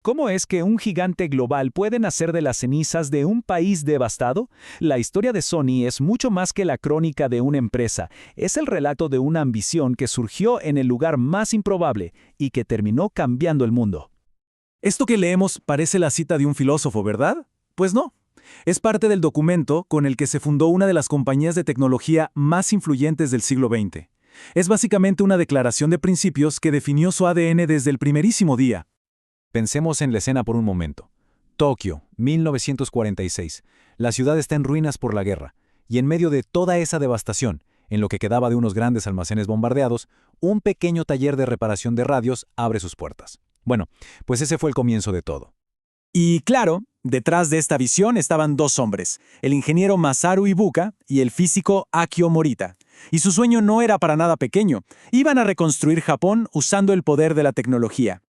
¿Cómo es que un gigante global puede nacer de las cenizas de un país devastado? La historia de Sony es mucho más que la crónica de una empresa. Es el relato de una ambición que surgió en el lugar más improbable y que terminó cambiando el mundo. Esto que leemos parece la cita de un filósofo, ¿verdad? Pues no. Es parte del documento con el que se fundó una de las compañías de tecnología más influyentes del siglo XX. Es básicamente una declaración de principios que definió su ADN desde el primerísimo día. Pensemos en la escena por un momento. Tokio, 1946. La ciudad está en ruinas por la guerra, y en medio de toda esa devastación, en lo que quedaba de unos grandes almacenes bombardeados, un pequeño taller de reparación de radios abre sus puertas. Bueno, pues ese fue el comienzo de todo. Y claro, detrás de esta visión estaban dos hombres, el ingeniero Masaru Ibuka y el físico Akio Morita. Y su sueño no era para nada pequeño. Iban a reconstruir Japón usando el poder de la tecnología.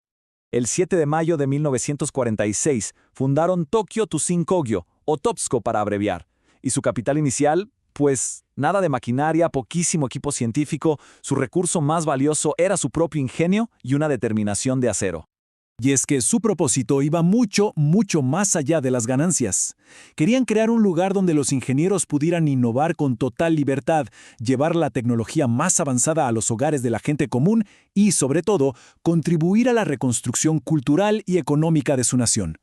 El 7 de mayo de 1946 fundaron Tokyo Tusin Kogyo, o TOPSCO para abreviar. Y su capital inicial, pues nada de maquinaria, poquísimo equipo científico, su recurso más valioso era su propio ingenio y una determinación de acero. Y es que su propósito iba mucho, mucho más allá de las ganancias. Querían crear un lugar donde los ingenieros pudieran innovar con total libertad, llevar la tecnología más avanzada a los hogares de la gente común y, sobre todo, contribuir a la reconstrucción cultural y económica de su nación.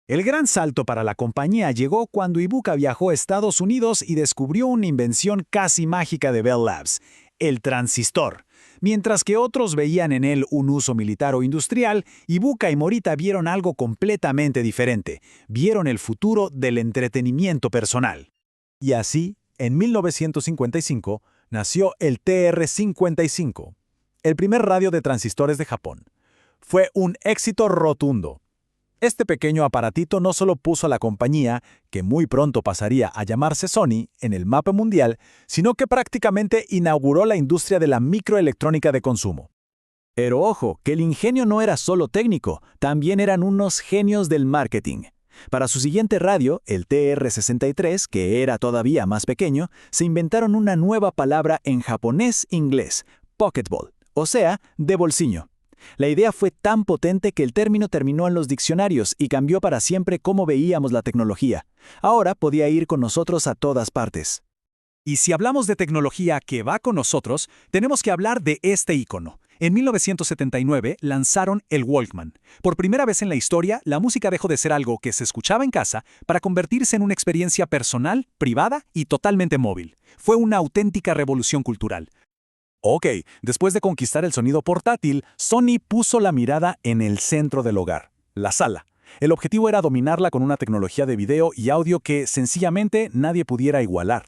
El gran salto para la compañía llegó cuando Ibuka viajó a Estados Unidos y descubrió una invención casi mágica de Bell Labs, el transistor. Mientras que otros veían en él un uso militar o industrial, Ibuka y Morita vieron algo completamente diferente. Vieron el futuro del entretenimiento personal. Y así, en 1955, nació el TR-55, el primer radio de transistores de Japón. Fue un éxito rotundo. Este pequeño aparatito no solo puso a la compañía, que muy pronto pasaría a llamarse Sony, en el mapa mundial, sino que prácticamente inauguró la industria de la microelectrónica de consumo. Pero ojo, que el ingenio no era solo técnico, también eran unos genios del marketing. Para su siguiente radio, el TR-63, que era todavía más pequeño, se inventaron una nueva palabra en japonés-inglés, pocketball, o sea, de bolsillo. La idea fue tan potente que el término terminó en los diccionarios y cambió para siempre cómo veíamos la tecnología. Ahora podía ir con nosotros a todas partes. Y si hablamos de tecnología que va con nosotros, tenemos que hablar de este icono. En 1979 lanzaron el Walkman. Por primera vez en la historia, la música dejó de ser algo que se escuchaba en casa para convertirse en una experiencia personal, privada y totalmente móvil. Fue una auténtica revolución cultural. Ok, después de conquistar el sonido portátil, Sony puso la mirada en el centro del hogar, la sala. El objetivo era dominarla con una tecnología de video y audio que sencillamente nadie pudiera igualar.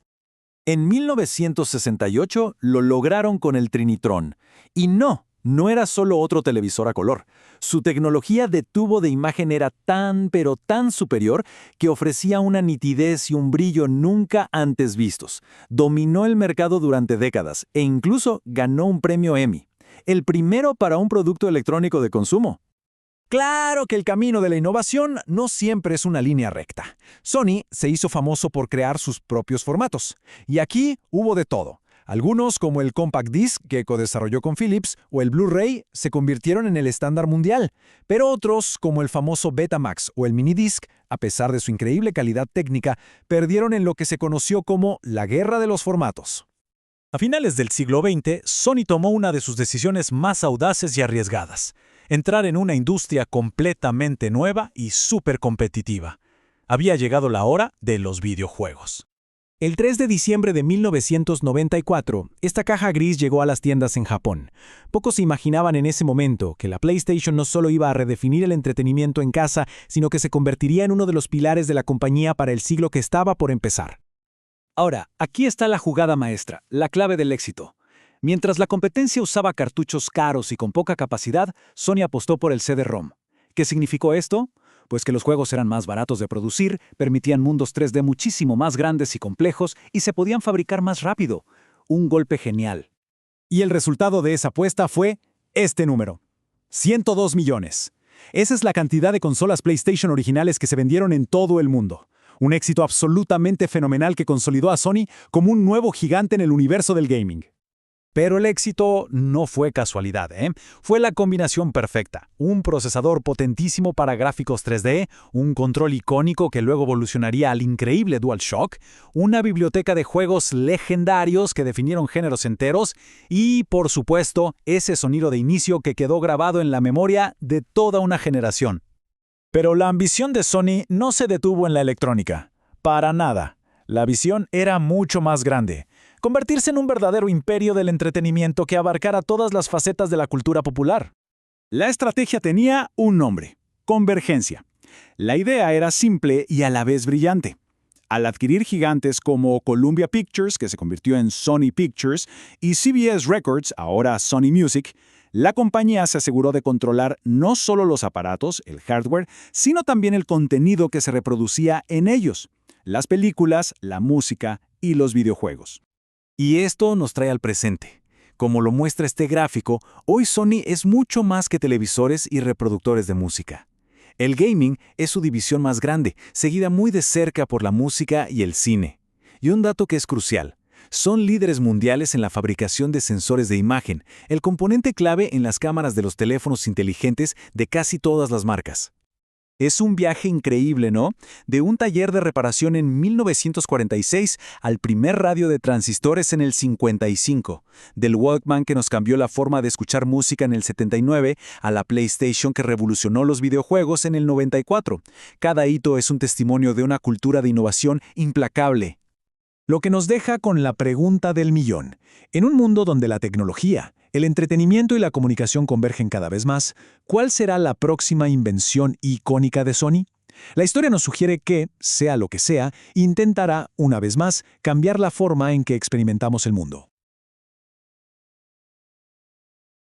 En 1968 lo lograron con el Trinitron. Y no era solo otro televisor a color. Su tecnología de tubo de imagen era tan, pero tan superior que ofrecía una nitidez y un brillo nunca antes vistos. Dominó el mercado durante décadas e incluso ganó un premio Emmy. El primero para un producto electrónico de consumo. Claro que el camino de la innovación no siempre es una línea recta. Sony se hizo famoso por crear sus propios formatos. Y aquí hubo de todo. Algunos, como el Compact Disc, que co-desarrolló con Philips, o el Blu-ray, se convirtieron en el estándar mundial. Pero otros, como el famoso Betamax o el Minidisc, a pesar de su increíble calidad técnica, perdieron en lo que se conoció como la guerra de los formatos. A finales del siglo XX, Sony tomó una de sus decisiones más audaces y arriesgadas: entrar en una industria completamente nueva y súper competitiva. Había llegado la hora de los videojuegos. El 3 de diciembre de 1994, esta caja gris llegó a las tiendas en Japón. Pocos se imaginaban en ese momento que la PlayStation no solo iba a redefinir el entretenimiento en casa, sino que se convertiría en uno de los pilares de la compañía para el siglo que estaba por empezar. Ahora, aquí está la jugada maestra, la clave del éxito. Mientras la competencia usaba cartuchos caros y con poca capacidad, Sony apostó por el CD-ROM. ¿Qué significó esto? Pues que los juegos eran más baratos de producir, permitían mundos 3D muchísimo más grandes y complejos y se podían fabricar más rápido. Un golpe genial. Y el resultado de esa apuesta fue este número: 102 millones. Esa es la cantidad de consolas PlayStation originales que se vendieron en todo el mundo. Un éxito absolutamente fenomenal que consolidó a Sony como un nuevo gigante en el universo del gaming. Pero el éxito no fue casualidad, ¿eh? Fue la combinación perfecta. Un procesador potentísimo para gráficos 3D, un control icónico que luego evolucionaría al increíble DualShock, una biblioteca de juegos legendarios que definieron géneros enteros y, por supuesto, ese sonido de inicio que quedó grabado en la memoria de toda una generación. Pero la ambición de Sony no se detuvo en la electrónica. Para nada. La visión era mucho más grande. Convertirse en un verdadero imperio del entretenimiento que abarcara todas las facetas de la cultura popular. La estrategia tenía un nombre: convergencia. La idea era simple y a la vez brillante. Al adquirir gigantes como Columbia Pictures, que se convirtió en Sony Pictures, y CBS Records, ahora Sony Music, la compañía se aseguró de controlar no solo los aparatos, el hardware, sino también el contenido que se reproducía en ellos: las películas, la música y los videojuegos. Y esto nos trae al presente. Como lo muestra este gráfico, hoy Sony es mucho más que televisores y reproductores de música. El gaming es su división más grande, seguida muy de cerca por la música y el cine. Y un dato que es crucial: son líderes mundiales en la fabricación de sensores de imagen, el componente clave en las cámaras de los teléfonos inteligentes de casi todas las marcas. Es un viaje increíble, ¿no? De un taller de reparación en 1946 al primer radio de transistores en el 55, del Walkman que nos cambió la forma de escuchar música en el 79 a la PlayStation que revolucionó los videojuegos en el 94. Cada hito es un testimonio de una cultura de innovación implacable. Lo que nos deja con la pregunta del millón. En un mundo donde la tecnología, el entretenimiento y la comunicación convergen cada vez más, ¿cuál será la próxima invención icónica de Sony? La historia nos sugiere que, sea lo que sea, intentará, una vez más, cambiar la forma en que experimentamos el mundo.